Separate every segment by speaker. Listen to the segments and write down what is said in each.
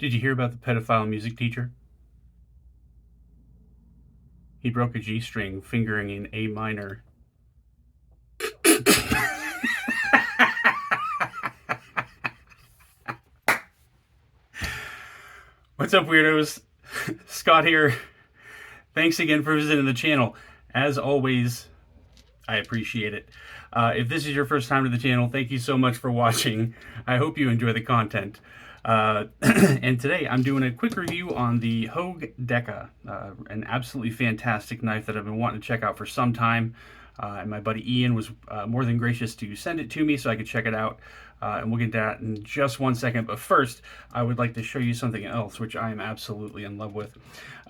Speaker 1: Did you hear about the pedophile music teacher? He broke a G string fingering an A minor. What's up, weirdos? Scott here. Thanks again for visiting the channel. As always, I appreciate it. If this is your first time to the channel, thank you so much for watching. I hope you enjoy the content. And today I'm doing a quick review on the Hogue Deka, an absolutely fantastic knife that I've been wanting to check out for some time. And my buddy Ian was more than gracious to send it to me so I could check it out. And we'll get to that in just one second. But first, I would like to show you something else, which I am absolutely in love with.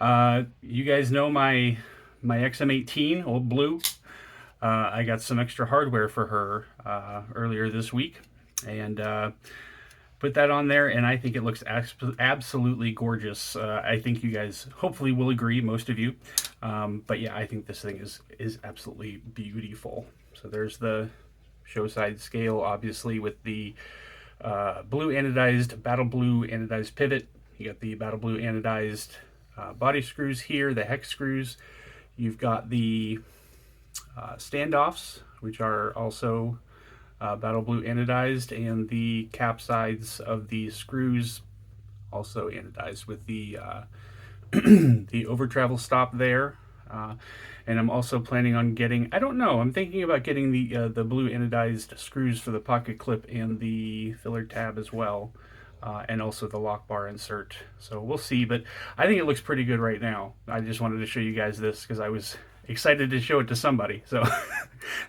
Speaker 1: You guys know my XM18, Old Blue. I got some extra hardware for her earlier this week, and put that on there, and I think it looks absolutely gorgeous. I think you guys hopefully will agree, most of you. But yeah, I think this thing is absolutely beautiful. So there's the show side scale, obviously, with the blue anodized, battle blue anodized pivot. You got the battle blue anodized body screws here, the hex screws. You've got the standoffs, which are also battle blue anodized, and the cap sides of the screws also anodized with the the over travel stop there. And I'm also planning on getting, I don't know, I'm thinking about getting the blue anodized screws for the pocket clip and the filler tab as well, and also the lock bar insert. So we'll see, but I think it looks pretty good right now. I just wanted to show you guys this because I was excited to show it to somebody. So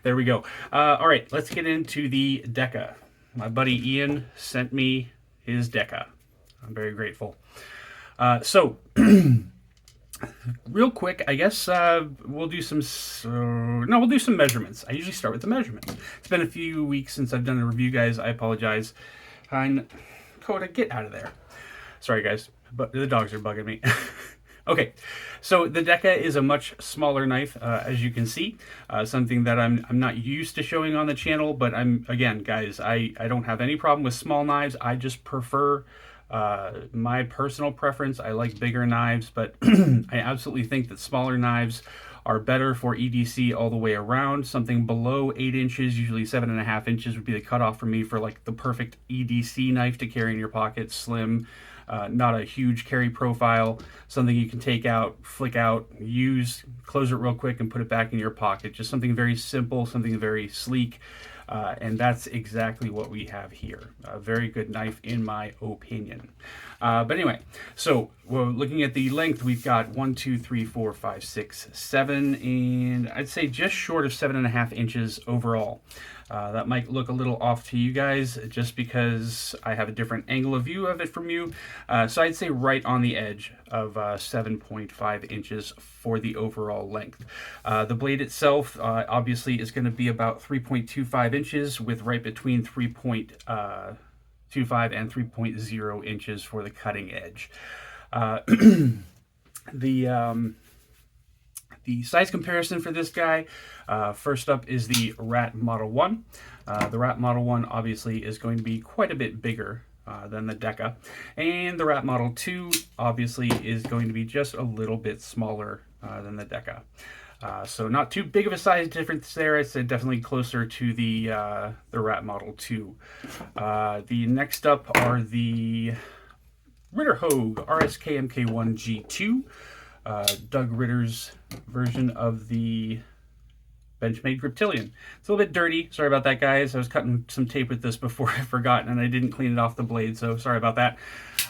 Speaker 1: there we go. All right, let's get into the Deka. My buddy Ian sent me his Deka. I'm very grateful. So real quick, I guess we'll do some measurements. I usually start with the measurements. It's been a few weeks since I've done a review, guys. I apologize. Coda, get out of there. Sorry, guys, but the dogs are bugging me. Okay, so the Deka is a much smaller knife, as you can see. Something that I'm not used to showing on the channel, but again, guys, I don't have any problem with small knives. I just prefer my personal preference. I like bigger knives, but I absolutely think that smaller knives are better for EDC all the way around. Something below 8 inches, usually 7.5 inches, would be the cutoff for me for like the perfect EDC knife to carry in your pocket. Slim, not a huge carry profile, something you can take out, flick out, use, close it real quick and put it back in your pocket. Just something very simple, something very sleek. And that's exactly what we have here. A very good knife in my opinion. But anyway, so we're looking at the length. We've got 1, 2, 3, 4, 5, 6, 7, and I'd say just short of 7.5 inches overall. That might look a little off to you guys just because I have a different angle of view of it from you. So I'd say right on the edge of 7.5 inches for the overall length. The blade itself obviously is going to be about 3.25 inches with right between 3.25 and 3.0 inches for the cutting edge. The size comparison for this guy, first up is the Rat Model 1. The Rat Model 1 obviously is going to be quite a bit bigger than the Deka. And the Rat Model 2 obviously is going to be just a little bit smaller than the Deka. So not too big of a size difference there. I'd say definitely closer to the Rat Model 2. The next up are the Ritter Hogue RSK MK1 G2. Doug Ritter's version of the Benchmade Griptilian. It's a little bit dirty. Sorry about that, guys. I was cutting some tape with this before I forgot, and I didn't clean it off the blade, so sorry about that.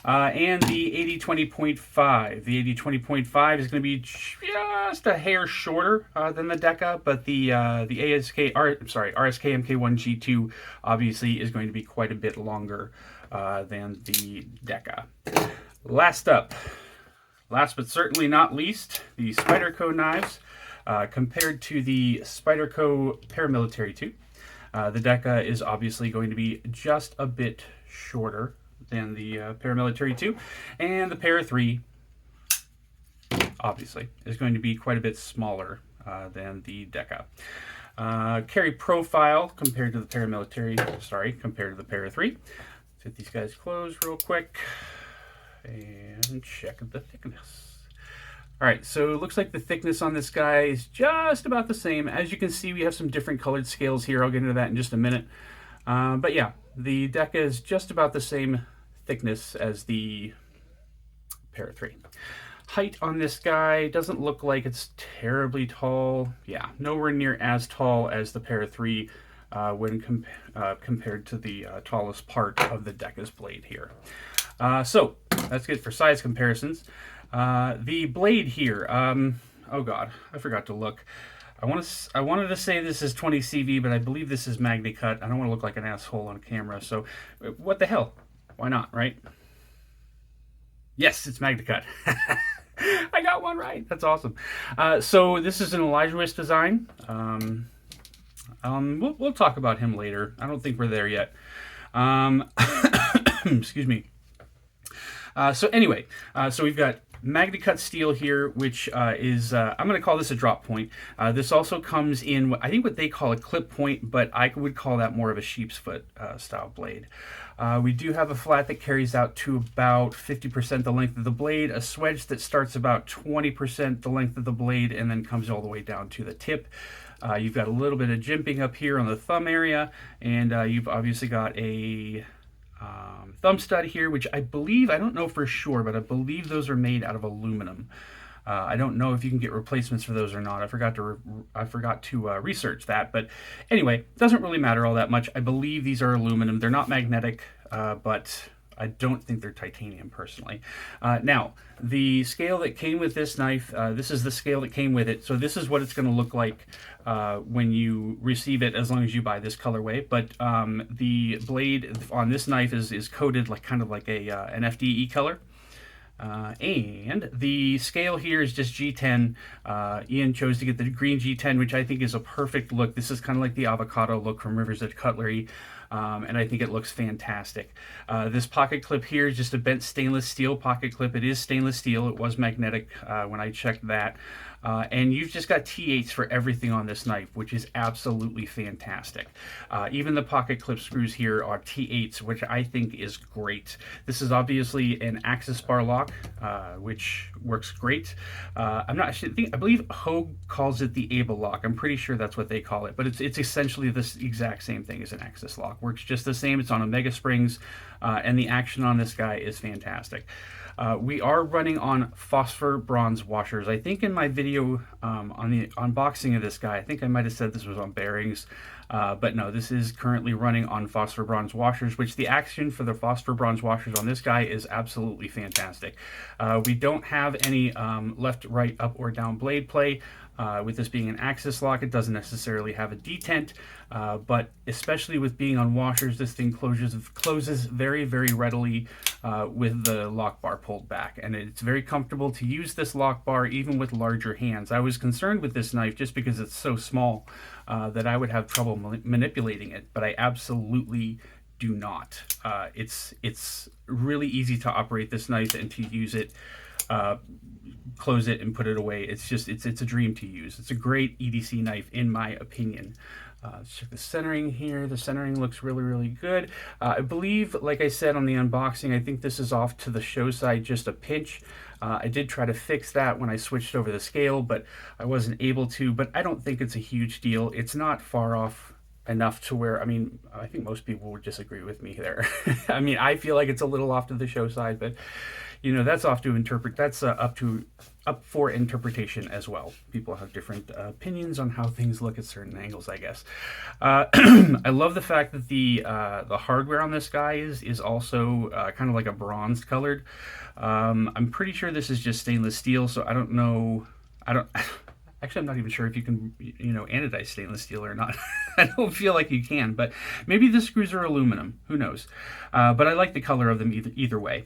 Speaker 1: And the 80-20.5. The 80-20.5 is going to be just a hair shorter than the Deka, but the RSK MK1 G2 obviously is going to be quite a bit longer than the Deka. Last up, last but certainly not least, the SPYDERCO knives. Compared to the SPYDERCO Paramilitary 2, the Deka is obviously going to be just a bit shorter than the Paramilitary 2, and the Para 3 obviously is going to be quite a bit smaller than the Deka. Carry profile compared to the Paramilitary, compared to the Para 3. Let's get these guys closed real quick. and check the thickness. All right, so it looks like the thickness on this guy is just about the same. As you can see, we have some different colored scales here. I'll get into that in just a minute. But yeah, the Deka is just about the same thickness as the Para 3. Height on this guy doesn't look like it's terribly tall. Yeah, nowhere near as tall as the Para 3 when compared to the tallest part of the Deka's blade here. So that's good for size comparisons. The blade here, oh god, I forgot to look. I wanted to say this is 20 CV, but I believe this is MAGNACUT. I don't want to look like an asshole on camera, so what the hell? Why not, right? Yes, it's MAGNACUT. I got one right. That's awesome. So this is an Elijah design. We'll talk about him later. I don't think we're there yet. Excuse me. So anyway, so we've got MAGNACUT steel here, which is, I'm going to call this a drop point. This also comes in, I think what they call a clip point, but I would call that more of a sheep's foot style blade. We do have a flat that carries out to about 50% the length of the blade, a swedge that starts about 20% the length of the blade and then comes all the way down to the tip. You've got a little bit of jimping up here on the thumb area, and you've obviously got a thumb stud here, which I believe, I don't know for sure, but I believe those are made out of aluminum. I don't know if you can get replacements for those or not. I forgot to research that, but anyway, doesn't really matter all that much. I believe these are aluminum. They're not magnetic, but I don't think they're titanium personally. Now, the scale that came with this knife, this is the scale that came with it. So this is what it's going to look like when you receive it, as long as you buy this colorway. But the blade on this knife is coated like kind of like an FDE color. And the scale here is just G10. Ian chose to get the green G10, which I think is a perfect look. This is kind of like the avocado look from Rivers Edge Cutlery. And I think it looks fantastic. This pocket clip here is just a bent stainless steel pocket clip. It is stainless steel. It was magnetic when I checked that. And you've just got T8s for everything on this knife, which is absolutely fantastic. Even the pocket clip screws here are T8s, which I think is great. This is obviously an axis bar lock, which works great. I'm not sure, I believe Hogue calls it the Able lock. I'm pretty sure that's what they call it, but it's essentially this exact same thing as an axis lock. Works just the same. It's on Omega springs, and the action on this guy is fantastic. We are running on phosphor bronze washers. I think in my video on the unboxing of this guy, I think I might have said this was on bearings, but no, this is currently running on phosphor bronze washers, which the action for the phosphor bronze washers on this guy is absolutely fantastic. We don't have any left, right, up, or down blade play. With this being an axis lock, it doesn't necessarily have a detent, but especially with being on washers, this thing closes very, very readily with the lock bar pulled back, and it's very comfortable to use this lock bar even with larger hands. I was concerned with this knife just because it's so small that I would have trouble manipulating it, but I absolutely do not. It's really easy to operate this knife and to use it. Close it and put it away. It's a dream to use. It's a great EDC knife in my opinion. Let's check the centering here. The centering looks really, really good. I believe, like I said on the unboxing, I think this is off to the show side just a pinch. I did try to fix that when I switched over the scale, but I wasn't able to. But I don't think it's a huge deal. It's not far off enough to where, I mean, I think most people would disagree with me there. I mean, I feel like it's a little off to the show side, but you know, that's up for interpretation as well. People have different opinions on how things look at certain angles, I guess. I love the fact that the hardware on this guy is also kind of like a bronze colored. I'm pretty sure this is just stainless steel, so I don't know. Actually, I'm not even sure if you can, you know, anodize stainless steel or not. I don't feel like you can, but maybe the screws are aluminum. Who knows? But I like the color of them either way.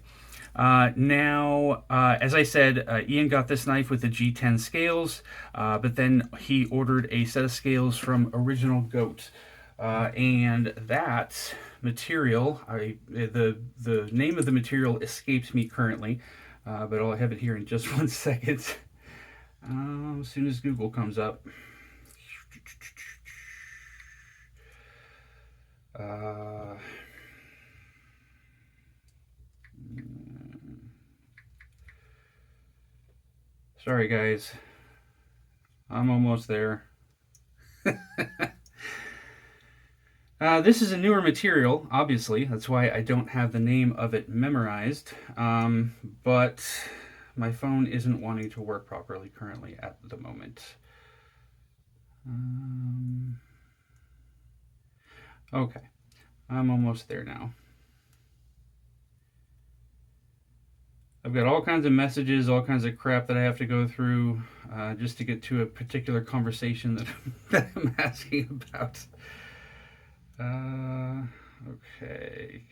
Speaker 1: Now, as I said, Ian got this knife with the G10 scales, but then he ordered a set of scales from Original Goat. And that material, the name of the material escapes me currently, but I'll have it here in just 1 second. As soon as Google comes up. Sorry guys, I'm almost there. This is a newer material, obviously. That's why I don't have the name of it memorized. But my phone isn't wanting to work properly currently at the moment. Okay, I'm almost there now. I've got all kinds of messages, all kinds of crap that I have to go through just to get to a particular conversation that I'm asking about. Okay.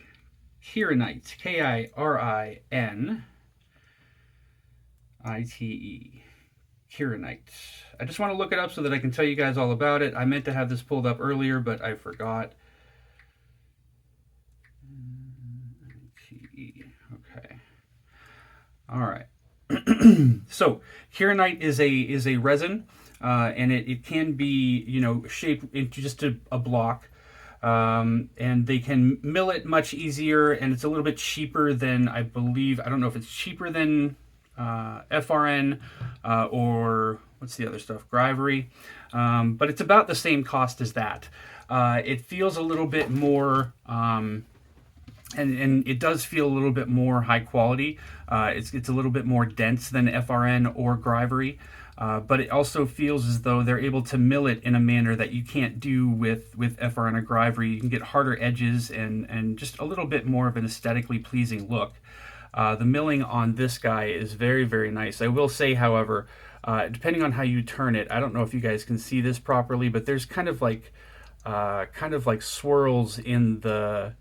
Speaker 1: Kirinite. Kirinite. Kirinite. I just want to look it up so that I can tell you guys all about it. I meant to have this pulled up earlier, but I forgot. Okay. All right. So Kirinite is a resin, and it can be, you know, shaped into just a block, and they can mill it much easier, and it's a little bit cheaper than, I believe, I don't know if it's cheaper than FRN or what's the other stuff, Grivery, but it's about the same cost as that. It feels a little bit more and it does feel a little bit more high quality. It's a little bit more dense than FRN or Grivery, but it also feels as though they're able to mill it in a manner that you can't do with FRN or Grivery. You can get harder edges and just a little bit more of an aesthetically pleasing look. The milling on this guy is very, very nice. I will say, however, depending on how you turn it, I don't know if you guys can see this properly, but there's kind of like swirls in the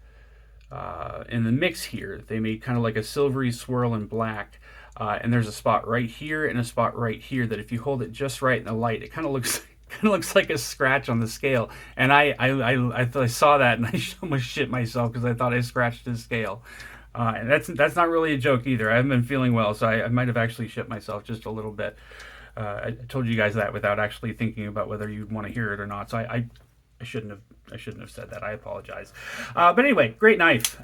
Speaker 1: mix here. They made kind of like a silvery swirl in black, and there's a spot right here and a spot right here that if you hold it just right in the light, it kind of looks like a scratch on the scale. And I saw that and I almost shit myself because I thought I scratched the scale. And that's not really a joke either. I haven't been feeling well, so I might have actually shit myself just a little bit. I told you guys that without actually thinking about whether you'd want to hear it or not. So I shouldn't have said that. I apologize. But anyway, great knife.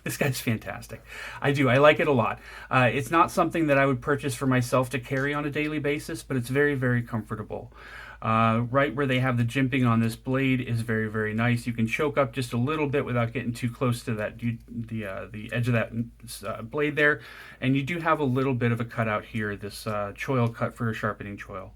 Speaker 1: This guy's fantastic. I like it a lot. It's not something that I would purchase for myself to carry on a daily basis, but it's very, very comfortable. Right where they have the jimping on this blade is very, very nice. You can choke up just a little bit without getting too close to that the edge of that blade there. And you do have a little bit of a cutout here, this choil cut for a sharpening choil.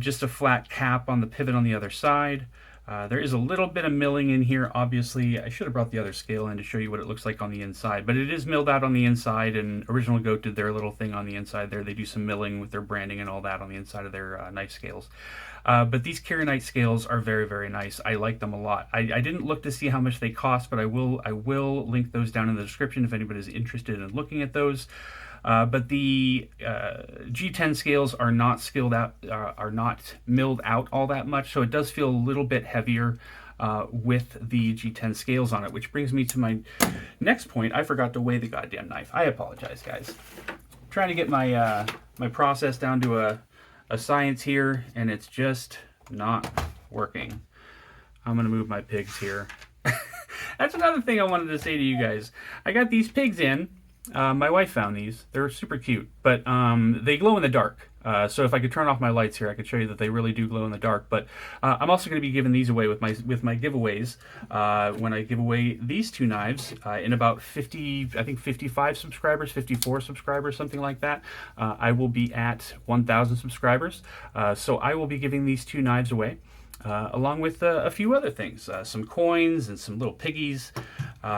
Speaker 1: Just a flat cap on the pivot on the other side. There is a little bit of milling in here. Obviously, I should have brought the other scale in to show you what it looks like on the inside, but it is milled out on the inside, and Original Goat did their little thing on the inside there. They do some milling with their branding and all that on the inside of their knife scales. But these Kirinite scales are very, very nice. I like them a lot. I didn't look to see how much they cost, but I will link those down in the description if anybody's interested in looking at those. But the G10 scales are not milled out all that much, so it does feel a little bit heavier with the G10 scales on it, which brings me to my next point. I forgot to weigh the goddamn knife. I apologize, guys. I'm trying to get my my process down to a science here, and it's just not working. I'm gonna move my pigs here. That's another thing I wanted to say to you guys. I got these pigs in. My wife found these. They're super cute, but they glow in the dark. So if I could turn off my lights here, I could show you that they really do glow in the dark. But I'm also going to be giving these away with my giveaways. When I give away these two knives in about 55 subscribers, 54 subscribers, something like that. I will be at 1,000 subscribers. So I will be giving these two knives away. Along with a few other things, some coins and some little piggies,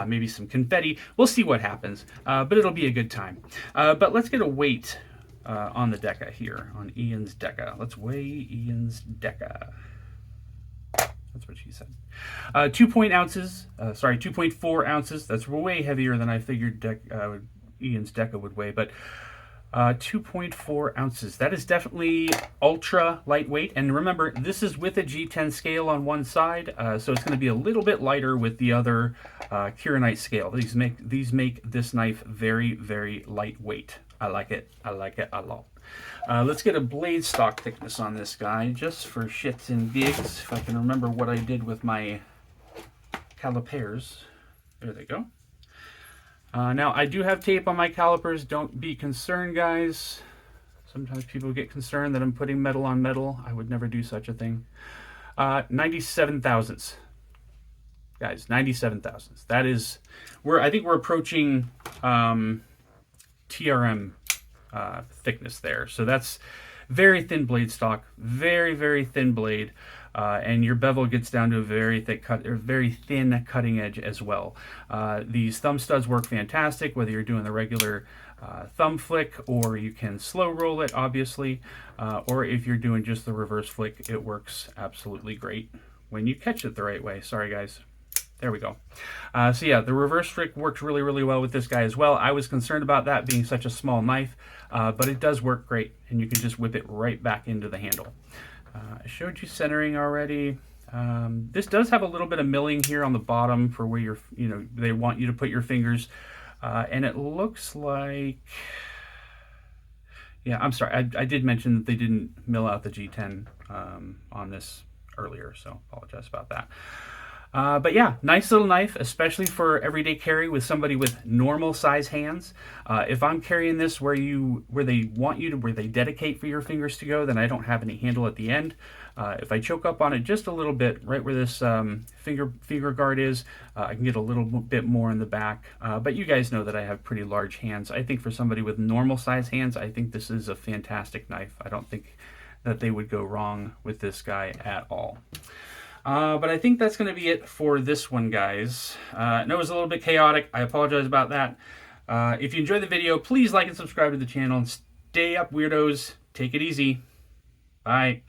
Speaker 1: maybe some confetti. We'll see what happens, but it'll be a good time. But let's get a weight on the Deka here, on Ian's Deka. Let's weigh Ian's Deka. That's what she said. 2.4 ounces. That's way heavier than I figured Ian's Deka would weigh, but 2.4 ounces. That is definitely ultra lightweight. And remember, this is with a G10 scale on one side, so it's going to be a little bit lighter with the other Kirinite scale. These make this knife very, very lightweight. I like it. I like it a lot. Let's get a blade stock thickness on this guy, just for shits and gigs. If I can remember what I did with my calipers. There they go. Now, I do have tape on my calipers. Don't be concerned, guys. Sometimes people get concerned that I'm putting metal on metal. I would never do such a thing. 97 thousandths. Guys, 97 thousandths. That is, I think we're approaching TRM thickness there. So that's very thin blade stock, very, very thin blade. And your bevel gets down to a very thick cut, or very thin cutting edge as well. These thumb studs work fantastic, whether you're doing the regular thumb flick, or you can slow roll it, obviously, or if you're doing just the reverse flick, it works absolutely great when you catch it the right way. Sorry, guys. There we go. So yeah, the reverse flick works really, really well with this guy as well. I was concerned about that being such a small knife, but it does work great, and you can just whip it right back into the handle. I showed you centering already. This does have a little bit of milling here on the bottom for where you're, they want you to put your fingers. And it looks like, yeah, I'm sorry. I did mention that they didn't mill out the G10 on this earlier, so apologize about that. But yeah, nice little knife, especially for everyday carry with somebody with normal size hands. If I'm carrying this where they want you to, where they dedicate for your fingers to go, then I don't have any handle at the end. If I choke up on it just a little bit, right where this finger guard is, I can get a little bit more in the back. But you guys know that I have pretty large hands. I think for somebody with normal size hands, I think this is a fantastic knife. I don't think that they would go wrong with this guy at all. But I think that's going to be it for this one, guys. I know it was a little bit chaotic. I apologize about that. If you enjoyed the video, please like and subscribe to the channel. And stay up, weirdos. Take it easy. Bye.